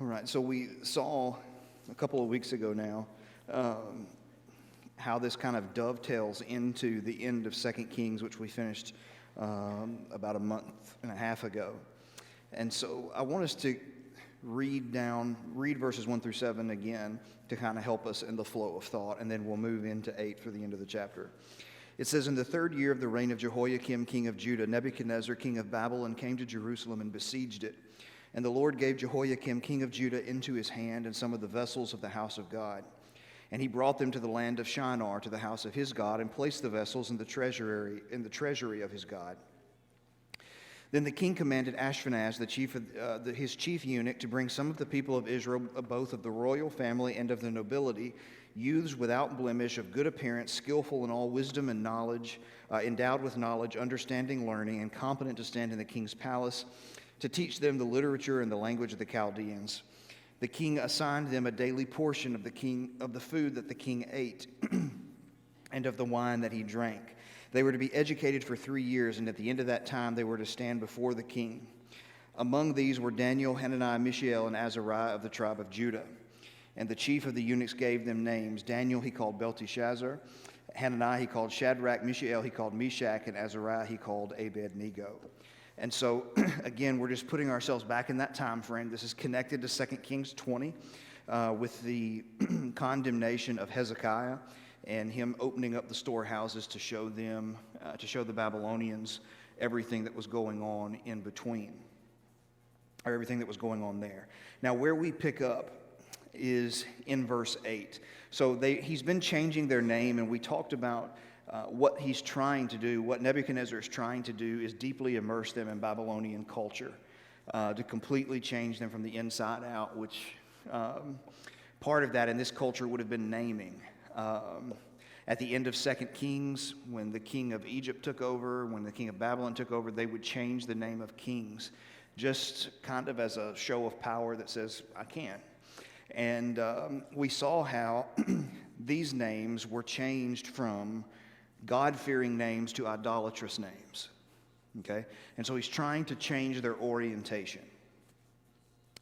All right, so we saw a couple of weeks ago now how this kind of dovetails into the end of 2 Kings, which we finished about a month and a half ago. And so I want us to read verses 1 through 7 again to kind of help us in the flow of thought, and then we'll move into 8 for the end of the chapter. It says, "In the 3rd year of the reign of Jehoiakim, king of Judah, Nebuchadnezzar, king of Babylon, came to Jerusalem and besieged it. And the Lord gave Jehoiakim, king of Judah, into his hand and some of the vessels of the house of God. And he brought them to the land of Shinar, to the house of his God, and placed the vessels in the treasury of his God. Then the king commanded Ashpenaz, his chief eunuch, to bring some of the people of Israel, both of the royal family and of the nobility, youths without blemish, of good appearance, skillful in all wisdom and knowledge, endowed with knowledge, understanding, learning, and competent to stand in the king's palace, to teach them the literature and the language of the Chaldeans. The king assigned them a daily portion of the food that the king ate and of the wine that he drank. They were to be educated for 3 years, and at the end of that time they were to stand before the king. Among these were Daniel, Hananiah, Mishael, and Azariah of the tribe of Judah. And the chief of the eunuchs gave them names. Daniel he called Belteshazzar, Hananiah he called Shadrach, Mishael he called Meshach, and Azariah he called Abednego." And so, again, we're just putting ourselves back in that time frame. This is connected to 2 Kings 20 with the condemnation of Hezekiah and him opening up the storehouses to show the Babylonians everything that was going on in between, or everything that was going on there. Now, where we pick up is in verse 8. So he's been changing their name, and we talked about what he's trying to do, what Nebuchadnezzar is trying to do, is deeply immerse them in Babylonian culture, to completely change them from the inside out, which part of that in this culture would have been naming. At the end of 2 Kings, when the king of Egypt took over, when the king of Babylon took over, they would change the name of kings, just kind of as a show of power that says, I can. And we saw how these names were changed from God-fearing names to idolatrous names, okay? And so he's trying to change their orientation.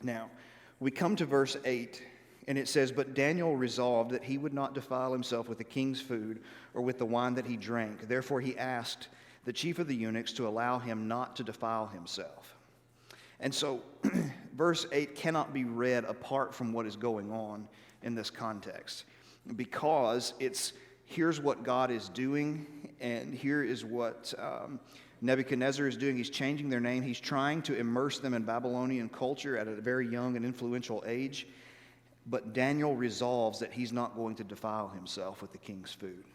Now, we come to verse 8, and it says, "But Daniel resolved that he would not defile himself with the king's food or with the wine that he drank. Therefore he asked the chief of the eunuchs to allow him not to defile himself." And so verse 8 cannot be read apart from what is going on in this context, because here's what God is doing, and here is what Nebuchadnezzar is doing. He's changing their name. He's trying to immerse them in Babylonian culture at a very young and influential age. But Daniel resolves that he's not going to defile himself with the king's food.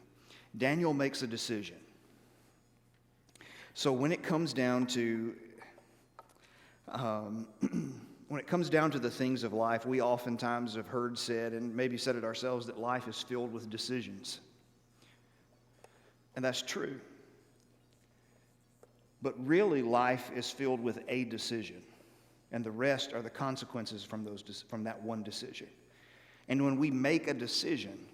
Daniel makes a decision. So when it comes down to the things of life, we oftentimes have heard said, and maybe said it ourselves, that life is filled with decisions. And that's true. But really, life is filled with a decision, and the rest are the consequences from that one decision. And when we make a decision,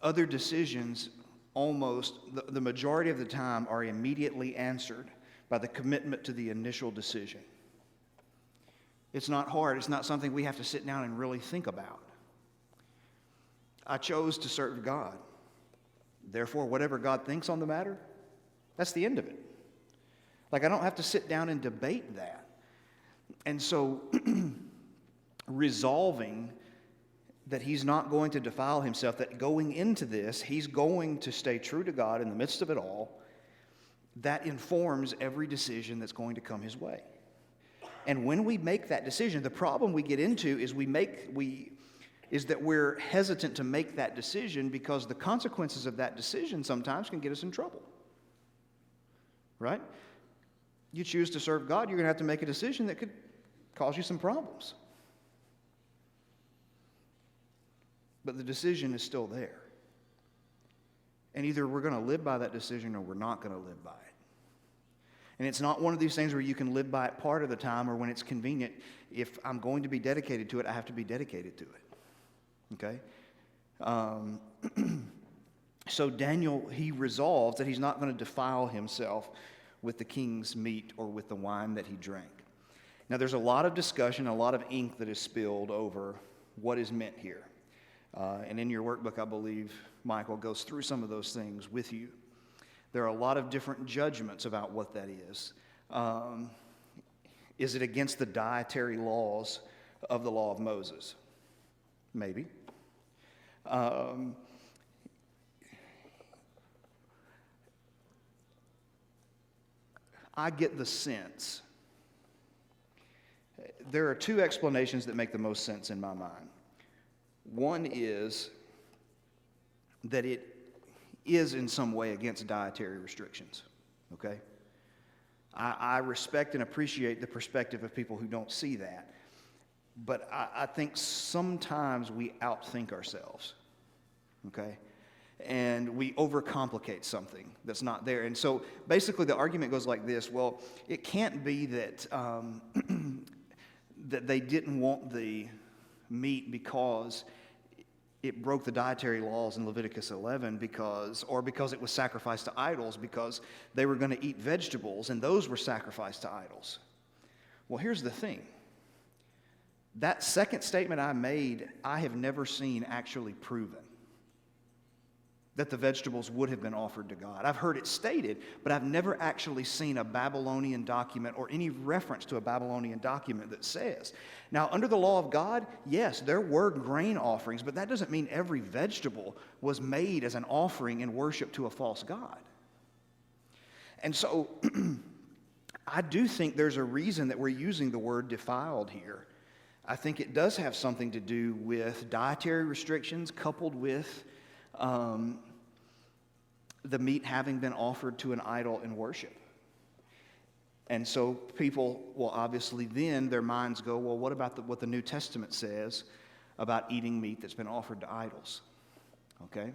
other decisions almost, the majority of the time, are immediately answered by the commitment to the initial decision. It's not hard. It's not something we have to sit down and really think about. I chose to serve God. Therefore, whatever God thinks on the matter, that's the end of it. Like, I don't have to sit down and debate that. And so, resolving that he's not going to defile himself, that going into this, he's going to stay true to God in the midst of it all, that informs every decision that's going to come his way. And when we make that decision, the problem we get into is that we're hesitant to make that decision because the consequences of that decision sometimes can get us in trouble. Right? You choose to serve God, you're going to have to make a decision that could cause you some problems. But the decision is still there. And either we're going to live by that decision or we're not going to live by it. And it's not one of these things where you can live by it part of the time or when it's convenient. If I'm going to be dedicated to it, I have to be dedicated to it. Okay? So Daniel, he resolves that he's not going to defile himself with the king's meat or with the wine that he drank. Now, there's a lot of discussion, a lot of ink that is spilled over what is meant here. And in your workbook, I believe Michael goes through some of those things with you. There are a lot of different judgments about what that is. Is it against the dietary laws of the law of Moses? Maybe. I get the sense. There are two explanations that make the most sense in my mind. One is that it is in some way against dietary restrictions, okay? I respect and appreciate the perspective of people who don't see that, but I think sometimes we outthink ourselves, okay? And we overcomplicate something that's not there. And so basically the argument goes like this: well, it can't be that that they didn't want the meat because it broke the dietary laws in Leviticus 11 because it was sacrificed to idols, because they were going to eat vegetables and those were sacrificed to idols. Well, here's the thing. That second statement I made, I have never seen actually proven that the vegetables would have been offered to God. I've heard it stated, but I've never actually seen a Babylonian document or any reference to a Babylonian document that says. Now, under the law of God, yes, there were grain offerings, but that doesn't mean every vegetable was made as an offering in worship to a false god. And so, I do think there's a reason that we're using the word defiled here. I think it does have something to do with dietary restrictions coupled with the meat having been offered to an idol in worship. And so people will obviously then, their minds go, well, what about what the New Testament says about eating meat that's been offered to idols? Okay?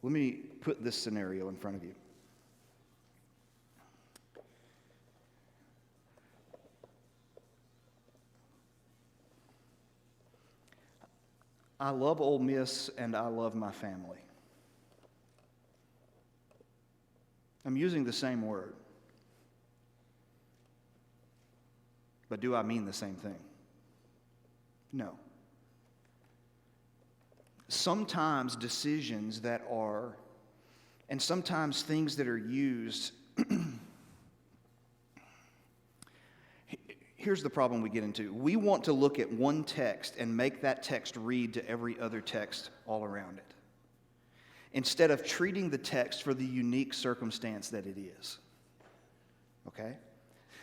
Let me put this scenario in front of you. I love Ole Miss and I love my family. I'm using the same word. But do I mean the same thing? No. Sometimes decisions that are, and sometimes things that are used, here's the problem we get into. We want to look at one text and make that text read to every other text all around it, instead of treating the text for the unique circumstance that it is. Okay?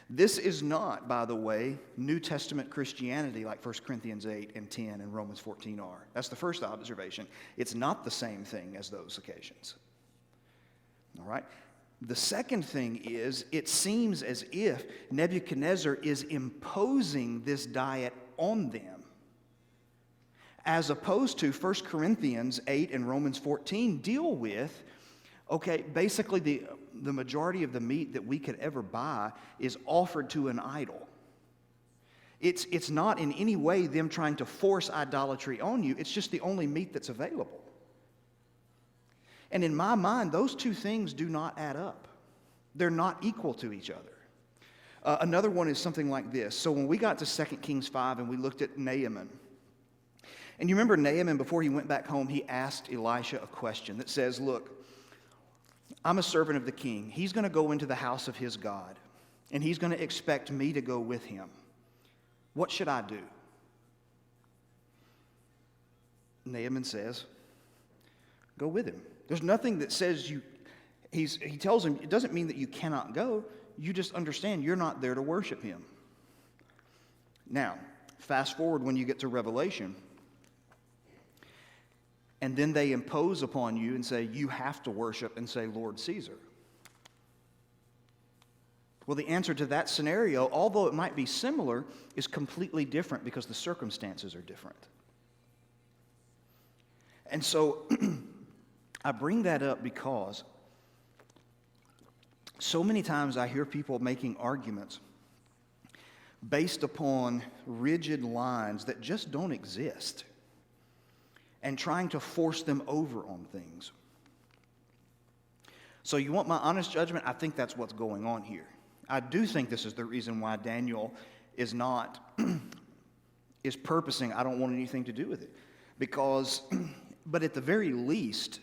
This is not, by the way, New Testament Christianity like 1 Corinthians 8 and 10 and Romans 14 are. That's the first observation. It's not the same thing as those occasions. All right? The second thing is, it seems as if Nebuchadnezzar is imposing this diet on them, as opposed to 1 Corinthians 8 and Romans 14 deal with, okay, basically the majority of the meat that we could ever buy is offered to an idol. It's not in any way them trying to force idolatry on you. It's just the only meat that's available. And in my mind, those two things do not add up. They're not equal to each other. Another one is something like this. So when we got to 2 Kings 5 and we looked at Naaman, and you remember Naaman, before he went back home, he asked Elisha a question that says, look, I'm a servant of the king. He's going to go into the house of his God, and he's going to expect me to go with him. What should I do? Naaman says, go with him. There's nothing that says he tells him, it doesn't mean that you cannot go. You just understand you're not there to worship him. Now, fast forward when you get to Revelation, and then they impose upon you and say, you have to worship and say, Lord Caesar. Well, the answer to that scenario, although it might be similar, is completely different because the circumstances are different. And so I bring that up because so many times I hear people making arguments based upon rigid lines that just don't exist, and trying to force them over on things. So you want my honest judgment? I think that's what's going on here. I do think this is the reason why Daniel is not, is purposing, I don't want anything to do with it. Because, but at the very least,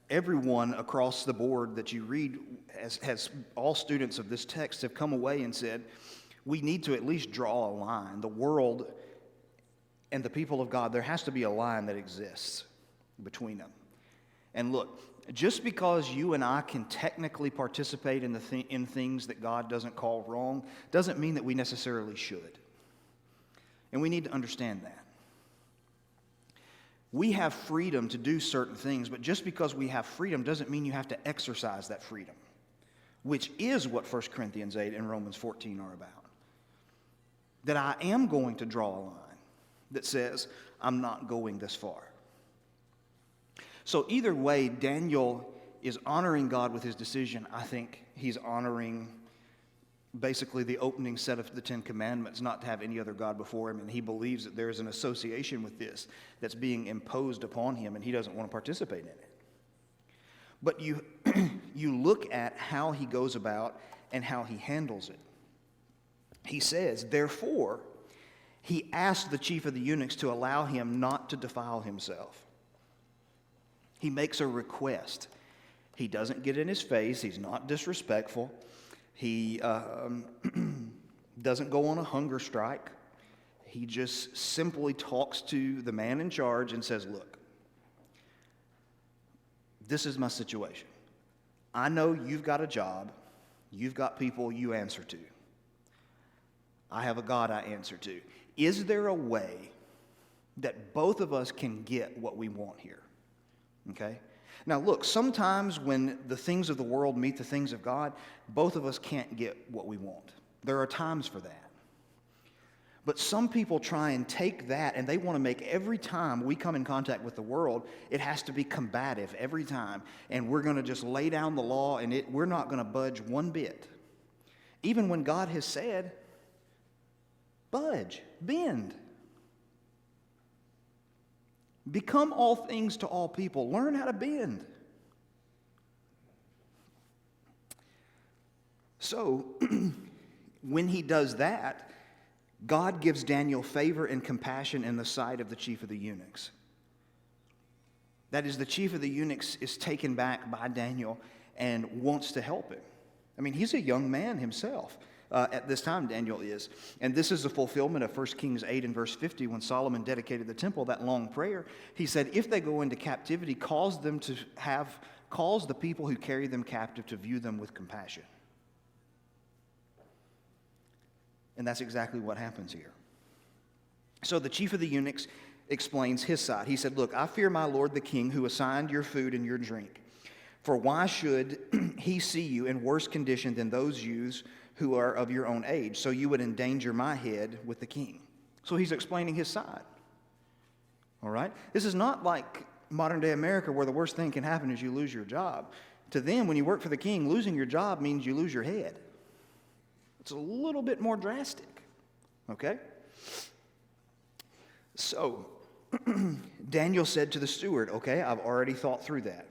everyone across the board that you read, has all students of this text have come away and said, we need to at least draw a line. The world and the people of God, there has to be a line that exists between them. And look, just because you and I can technically participate in in things that God doesn't call wrong, doesn't mean that we necessarily should. And we need to understand that. We have freedom to do certain things, but just because we have freedom doesn't mean you have to exercise that freedom, which is what 1 Corinthians 8 and Romans 14 are about. That I am going to draw a line that says, I'm not going this far. So either way, Daniel is honoring God with his decision. I think he's honoring basically the opening set of the Ten Commandments, not to have any other God before him, and he believes that there is an association with this that's being imposed upon him, and he doesn't want to participate in it. But you look at how he goes about and how he handles it. He says, therefore, he asked the chief of the eunuchs to allow him not to defile himself. He makes a request. He doesn't get in his face. He's not disrespectful. He doesn't go on a hunger strike. He just simply talks to the man in charge and says, look, this is my situation. I know you've got a job. You've got people you answer to. I have a God I answer to. Is there a way that both of us can get what we want here? Okay? Now look, sometimes when the things of the world meet the things of God, both of us can't get what we want. There are times for that. But some people try and take that and they want to make every time we come in contact with the world, it has to be combative every time. And we're going to just lay down the law and we're not going to budge one bit. Even when God has said, budge, bend. Become all things to all people. Learn how to bend. So, when he does that, God gives Daniel favor and compassion in the sight of the chief of the eunuchs. That is, the chief of the eunuchs is taken back by Daniel and wants to help him. I mean, he's a young man himself. At this time, Daniel is. And this is a fulfillment of 1 Kings 8 and verse 50 when Solomon dedicated the temple, that long prayer. He said, if they go into captivity, cause the people who carry them captive to view them with compassion. And that's exactly what happens here. So the chief of the eunuchs explains his side. He said, look, I fear my lord the king who assigned your food and your drink. For why should he see you in worse condition than those youths who are of your own age, so you would endanger my head with the king? So he's explaining his side. All right? This is not like modern day America where the worst thing can happen is you lose your job. To them, when you work for the king, losing your job means you lose your head. It's a little bit more drastic. Okay? So, Daniel said to the steward, okay, I've already thought through that.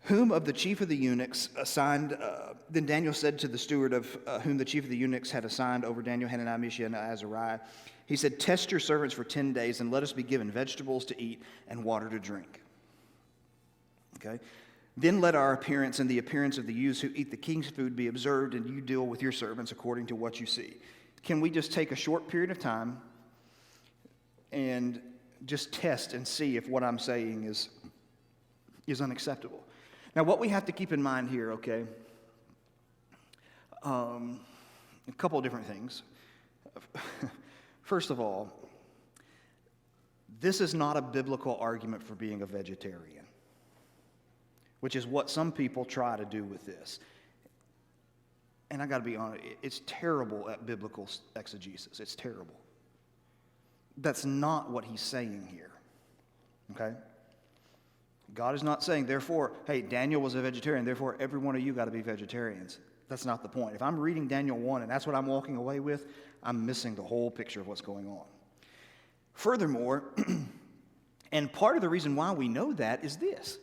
Whom of the chief of the eunuchs assigned, then Daniel said to the steward of whom the chief of the eunuchs had assigned over Daniel, Hananiah, Mishael, and Azariah, he said, test your servants for 10 days and let us be given vegetables to eat and water to drink. Okay? Then let our appearance and the appearance of the youths who eat the king's food be observed, and you deal with your servants according to what you see. Can we just take a short period of time and just test and see if what I'm saying is unacceptable? Now, what we have to keep in mind here, okay, a couple of different things. First of all, this is not a biblical argument for being a vegetarian, which is what some people try to do with this. And I got to be honest, it's terrible at biblical exegesis. It's terrible. That's not what he's saying here, okay? God is not saying, therefore, hey, Daniel was a vegetarian, therefore every one of you got to be vegetarians. That's not the point. If I'm reading Daniel 1 and that's what I'm walking away with, I'm missing the whole picture of what's going on. Furthermore, and part of the reason why we know that is this.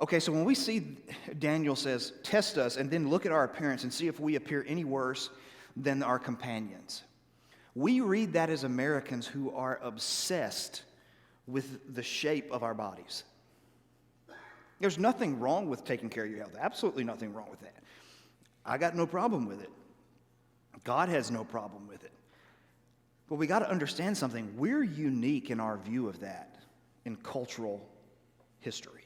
Okay, so when we see Daniel says, test us and then look at our appearance and see if we appear any worse than our companions. We read that as Americans who are obsessed with the shape of our bodies. There's nothing wrong with taking care of your health. Absolutely nothing wrong with that. I got no problem with it. God has no problem with it. But we got to understand something. We're unique in our view of that in cultural history.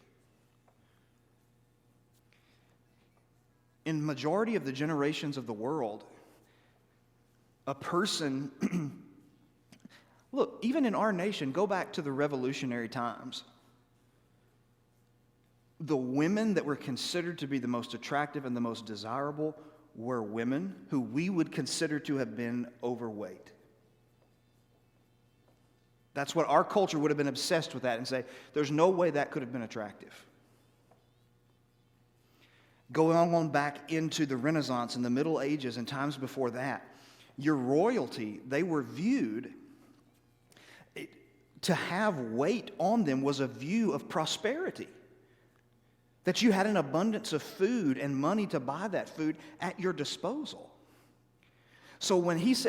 In majority of the generations of the world, a person, look, even in our nation, go back to the revolutionary times. The women that were considered to be the most attractive and the most desirable were women who we would consider to have been overweight. That's what our culture would have been obsessed with that and say, there's no way that could have been attractive. Going on back into the Renaissance and the Middle Ages and times before that, your royalty, they were viewed, to have weight on them was a view of prosperity. That you had an abundance of food and money to buy that food at your disposal. So when he's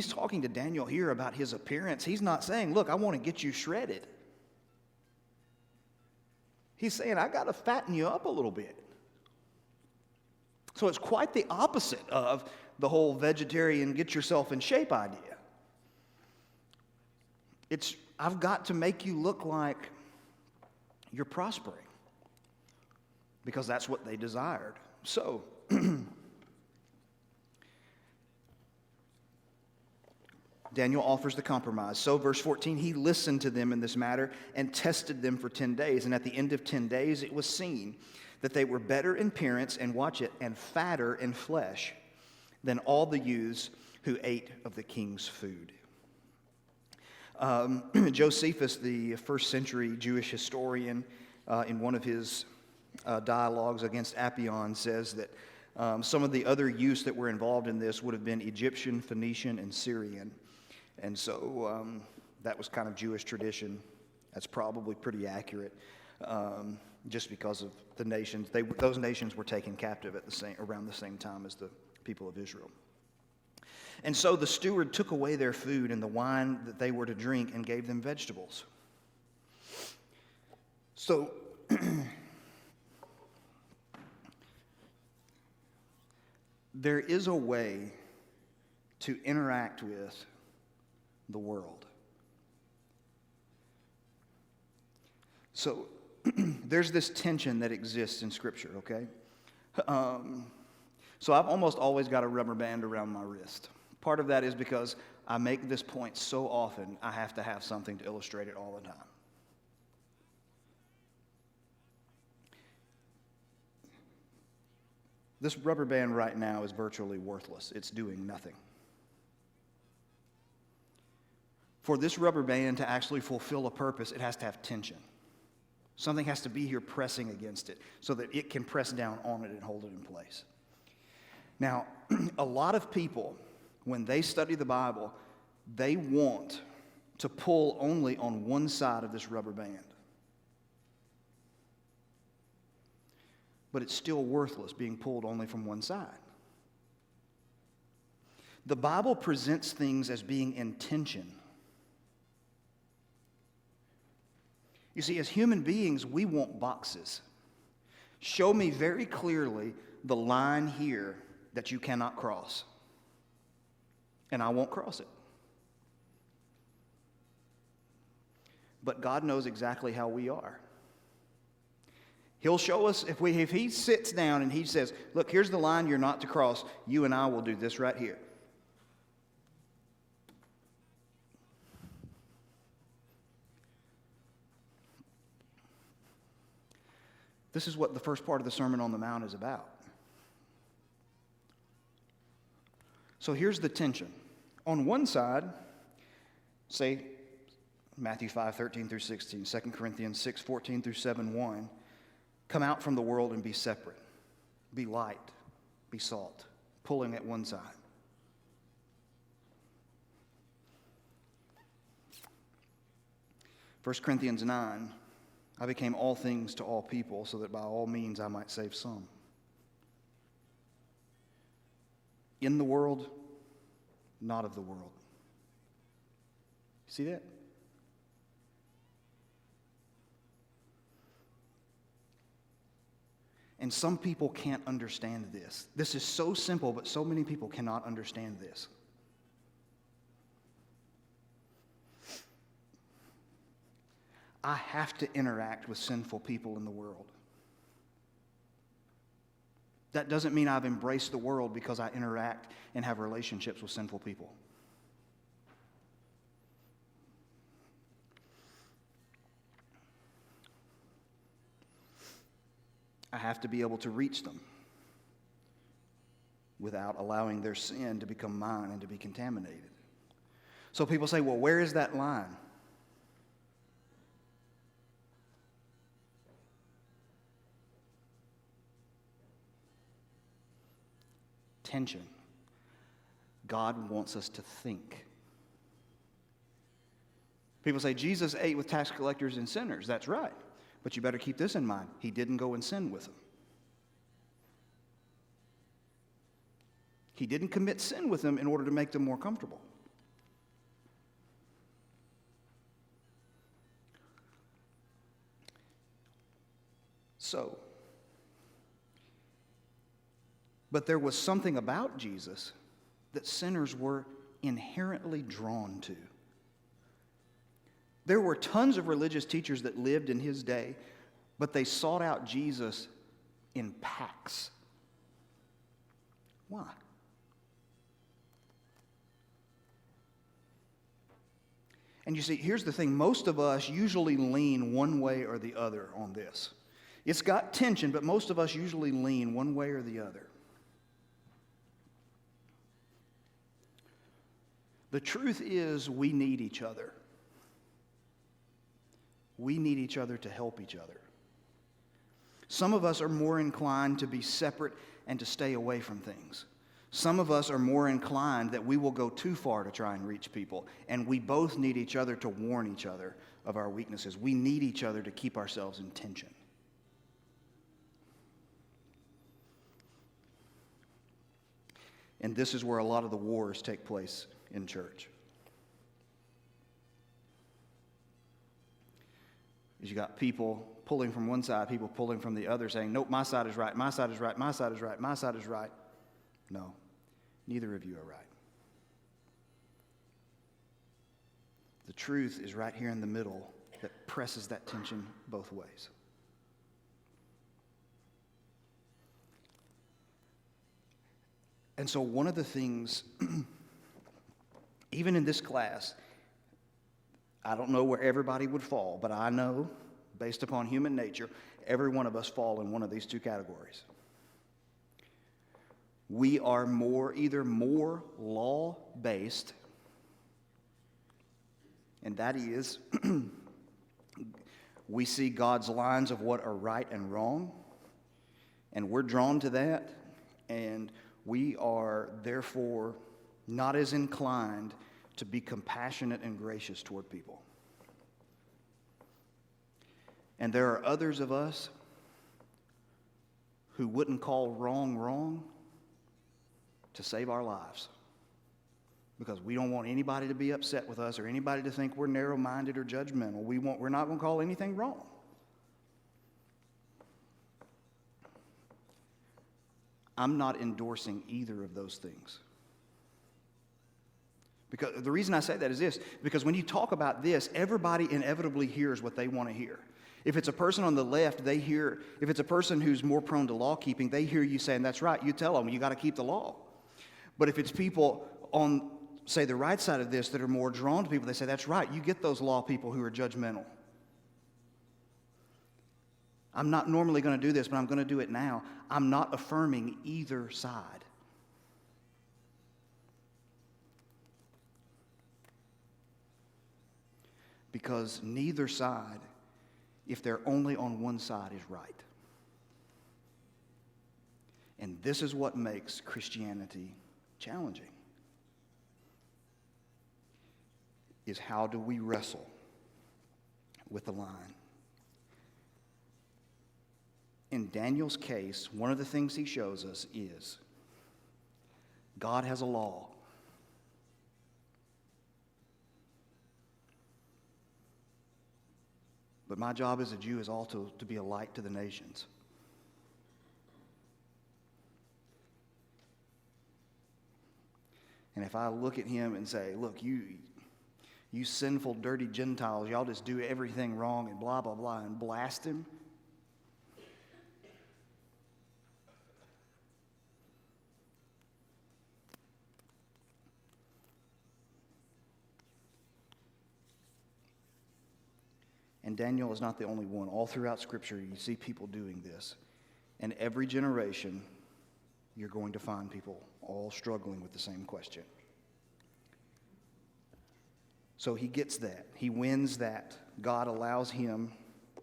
talking to Daniel here about his appearance, he's not saying, look, I want to get you shredded. He's saying, I got to fatten you up a little bit. So it's quite the opposite of the whole vegetarian get yourself in shape idea. I've got to make you look like you're prospering. Because that's what they desired. So, Daniel offers the compromise. So, verse 14, he listened to them in this matter and tested them for 10 days. And at the end of 10 days, it was seen that they were better in appearance, and watch it, and fatter in flesh than all the youths who ate of the king's food. Josephus, the first century Jewish historian, in one of his dialogues against Apion, says that some of the other youths that were involved in this would have been Egyptian, Phoenician, and Syrian. And so that was kind of Jewish tradition. That's probably pretty accurate, just because of the nations. Those nations were taken captive around the same time as the people of Israel. And so the steward took away their food and the wine that they were to drink and gave them vegetables. So there is a way to interact with the world. So there's this tension that exists in Scripture, okay? So I've almost always got a rubber band around my wrist. Part of that is because I make this point so often, I have to have something to illustrate it all the time. This rubber band right now is virtually worthless. It's doing nothing. For this rubber band to actually fulfill a purpose, it has to have tension. Something has to be here pressing against it so that it can press down on it and hold it in place. Now, a lot of people, when they study the Bible, they want to pull only on one side of this rubber band. But it's still worthless being pulled only from one side. The Bible presents things as being in tension. You see, as human beings, we want boxes. Show me very clearly the line here that you cannot cross, and I won't cross it. But God knows exactly how we are. He'll show us, if he sits down and he says, look, here's the line you're not to cross, you and I will do this right here. This is what the first part of the Sermon on the Mount is about. So here's the tension. On one side, say Matthew 5:13 through 16, 2 Corinthians 6:14 through 7:1, come out from the world and be separate. Be light, be salt, pulling at one side. First Corinthians 9, I became all things to all people, so that by all means I might save some. In the world, not of the world. See that? And some people can't understand this. This is so simple, but so many people cannot understand this. I have to interact with sinful people in the world. That doesn't mean I've embraced the world because I interact and have relationships with sinful people. I have to be able to reach them without allowing their sin to become mine and to be contaminated. So people say, well, where is that line? Tension. God wants us to think. People say, Jesus ate with tax collectors and sinners. That's right. But you better keep this in mind. He didn't go and sin with them. He didn't commit sin with them in order to make them more comfortable. But there was something about Jesus that sinners were inherently drawn to. There were tons of religious teachers that lived in his day, but they sought out Jesus in packs. Why? And you see, here's the thing. Most of us usually lean one way or the other on this. It's got tension, but most of us usually lean one way or the other. The truth is, we need each other. We need each other to help each other. Some of us are more inclined to be separate and to stay away from things. Some of us are more inclined that we will go too far to try and reach people. And we both need each other to warn each other of our weaknesses. We need each other to keep ourselves in tension. And this is where a lot of the wars take place in church. You got people pulling from one side, people pulling from the other, saying, nope, my side is right, my side is right, my side is right, my side is right. No, neither of you are right. The truth is right here in the middle that presses that tension both ways. And so one of the things, even in this class, I don't know where everybody would fall, but I know, based upon human nature, every one of us fall in one of these two categories. We are either more law-based, and that is, we see God's lines of what are right and wrong, and we're drawn to that, and we are therefore not as inclined to be compassionate and gracious toward people. And there are others of us who wouldn't call wrong wrong to save our lives, because we don't want anybody to be upset with us or anybody to think we're narrow-minded or judgmental. We're not going to call anything wrong. I'm not endorsing either of those things. Because the reason I say that is this, because when you talk about this, everybody inevitably hears what they want to hear. If it's a person on the left, if it's a person who's more prone to law keeping, they hear you saying, that's right, you tell them, you got to keep the law. But if it's people on, say, the right side of this that are more drawn to people, they say, that's right, you get those law people who are judgmental. I'm not normally going to do this, but I'm going to do it now. I'm not affirming either side. Because neither side, if they're only on one side, is right. And this is what makes Christianity challenging. Is how do we wrestle with the line? in Daniel's case, one of the things he shows us is God has a law. But my job as a Jew is also to be a light to the nations. And if I look at him and say, look, you sinful, dirty Gentiles, y'all just do everything wrong and blah, blah, blah, and blast him, and Daniel is not the only one. All throughout Scripture, you see people doing this. And every generation, you're going to find people all struggling with the same question. So he gets that. He wins that. God allows him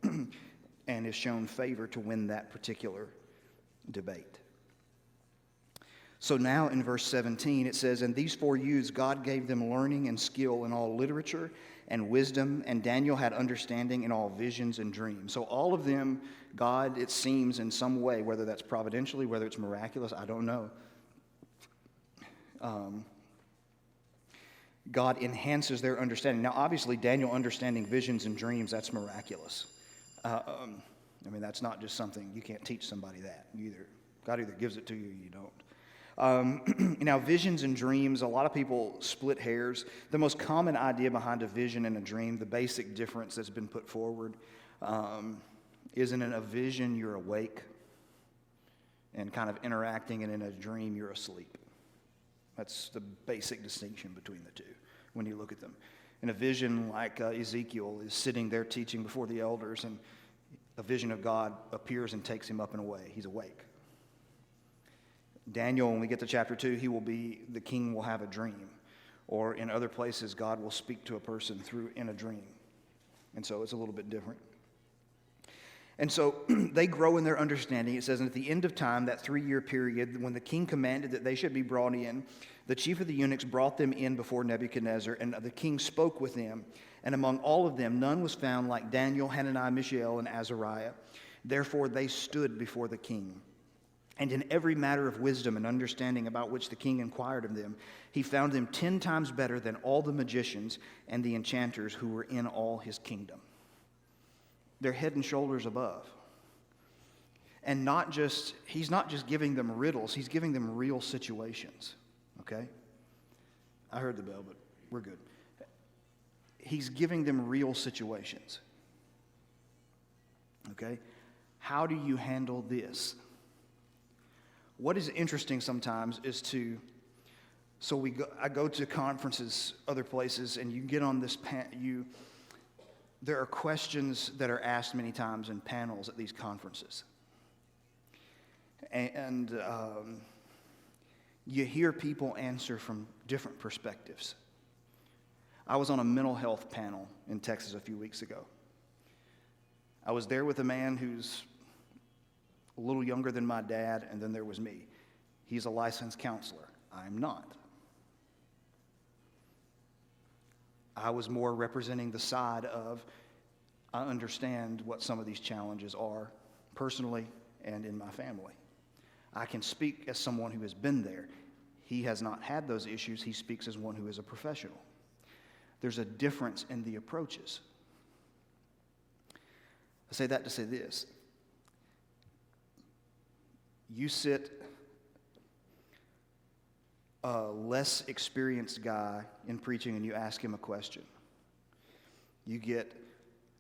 and is shown favor to win that particular debate. So now in verse 17 it says, "And these 4 youths God gave them learning and skill in all literature and wisdom, and Daniel had understanding in all visions and dreams." So all of them, God, it seems in some way, whether that's providentially, whether it's miraculous, I don't know. God enhances their understanding. Now obviously Daniel understanding visions and dreams, that's miraculous. That's not just something, you can't teach somebody that. God either gives it to you or you don't. Now, visions and dreams, a lot of people split hairs. The most common idea behind a vision and a dream, the basic difference that's been put forward, is in a vision you're awake and kind of interacting, and in a dream you're asleep. That's the basic distinction between the two when you look at them. In a vision, like Ezekiel is sitting there teaching before the elders, and a vision of God appears and takes him up and away. He's awake. Daniel, when we get to chapter 2, the king will have a dream. Or in other places, God will speak to a person in a dream. And so it's a little bit different. And so they grow in their understanding. It says, and at the end of time, that 3-year period, when the king commanded that they should be brought in, the chief of the eunuchs brought them in before Nebuchadnezzar, and the king spoke with them. And among all of them, none was found like Daniel, Hananiah, Mishael, and Azariah. Therefore they stood before the king. And in every matter of wisdom and understanding about which the king inquired of them, he found them 10 times better than all the magicians and the enchanters who were in all his kingdom. They're head and shoulders above. And he's not just giving them riddles, he's giving them real situations. Okay? I heard the bell, but we're good. He's giving them real situations. Okay? How do you handle this? What is interesting sometimes is I go to conferences, other places, and you get on this there are questions that are asked many times in panels at these conferences. And you hear people answer from different perspectives. I was on a mental health panel in Texas a few weeks ago. I was there with a man who's a little younger than my dad, and then there was me. He's a licensed counselor. I'm not. I was more representing the side of, I understand what some of these challenges are personally and in my family. I can speak as someone who has been there. He has not had those issues. He speaks as one who is a professional. There's a difference in the approaches. I say that to say this. You sit a less experienced guy in preaching and you ask him a question. You get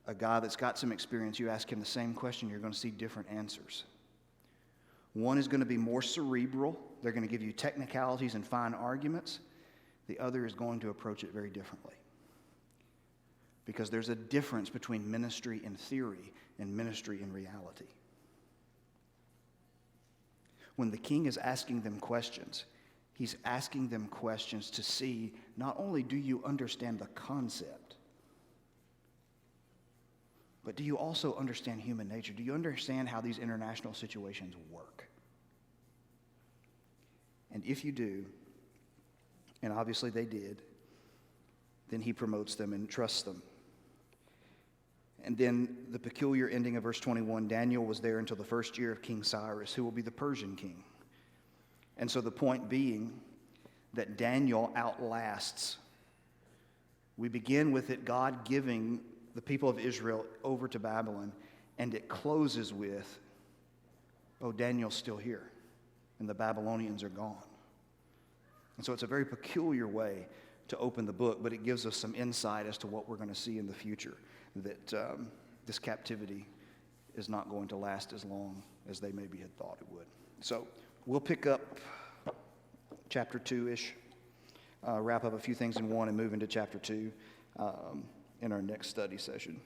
a guy that's got some experience, you ask him the same question, you're going to see different answers. One is going to be more cerebral. They're going to give you technicalities and fine arguments. The other is going to approach it very differently. Because there's a difference between ministry in theory and ministry in reality. When the king is asking them questions, he's asking them questions to see not only do you understand the concept, but do you also understand human nature? Do you understand how these international situations work? And if you do, and obviously they did, then he promotes them and trusts them. And then the peculiar ending of verse 21, Daniel was there until the first year of King Cyrus, who will be the Persian king. And so the point being that Daniel outlasts. We begin with it, God giving the people of Israel over to Babylon, and it closes with, oh, Daniel's still here, and the Babylonians are gone. And so it's a very peculiar way to open the book, but it gives us some insight as to what we're going to see in the future, that this captivity is not going to last as long as they maybe had thought it would. So we'll pick up chapter 2-ish, wrap up a few things in 1 and move into chapter 2 in our next study session.